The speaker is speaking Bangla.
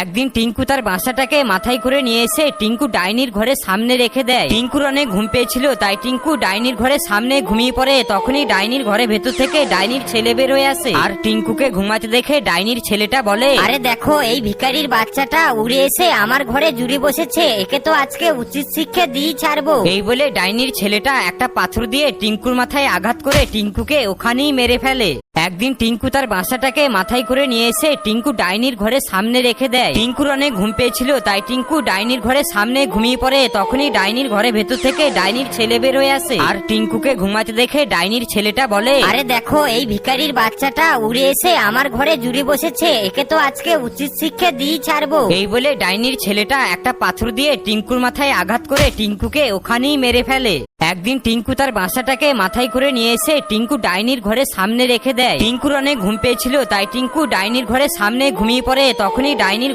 একদিন টিঙ্কু তার বাসাটাকে মাথায় করে নিয়ে এসে টিঙ্কু ডাইনির ঘরের সামনে রেখে দেয়। টিঙ্কুর অনেক ঘুম পেয়েছিল, তাই টিঙ্কু ডাইনির ঘরের সামনে ঘুমিয়ে পড়ে। তখনই ডাইনির ঘরের ভেতর থেকে ডাইনির ছেলে বের হয়ে আসে, আর টিঙ্কুকে ঘুমাতে দেখে ডাইনির ছেলেটা বলে, আরে দেখো, এই ভিখারির বাচ্চাটা উড়ে এসে আমার ঘরে জুড়ে বসেছে, একে তো আজকে উচিত শিক্ষা দিয়ে ছাড়বো। এই বলে ডাইনির ছেলেটা একটা পাথর দিয়ে টিঙ্কুর মাথায় আঘাত করে টিঙ্কুকে ওখানেই মেরে ফেলে। একদিন টিঙ্কু তার বাসাটাকে মাথায় করে নিয়ে এসে টিঙ্কু ডাইনির ঘরের সামনে রেখে দেয়। টিঙ্কুর অনেক ঘুম পেয়েছিল, তাই টিঙ্কু ডাইনির ঘরের সামনে ঘুমিয়ে পড়ে। তখনই ডাইনির ঘরের ভেতর থেকে ডাইনির ছেলে বের হয়ে আসে, আর টিঙ্কুকে ঘুমাতে দেখে ডাইনির ছেলেটা বলে, আরে দেখো, এই ভিখারির বাচ্চাটা উড়ে এসে আমার ঘরে জুড়ে বসেছে, একে তো আজকে উচিত শিক্ষা দিয়ে ছাড়বো। এই বলে ডাইনির ছেলেটা একটা পাথর দিয়ে টিঙ্কুর মাথায় আঘাত করে টিঙ্কুকে ওখানেই মেরে ফেলে। একদিন টিঙ্কু তার বাসাটাকে মাথায় করে নিয়ে এসে টিঙ্কু ডাইনির ঘরের সামনে রেখে দেয়। টিঙ্কুর অনেক ঘুম পেয়েছিল, তাই টিঙ্কু ডাইনির ঘরের সামনে ঘুমিয়ে পড়ে। তখনই ডাইনির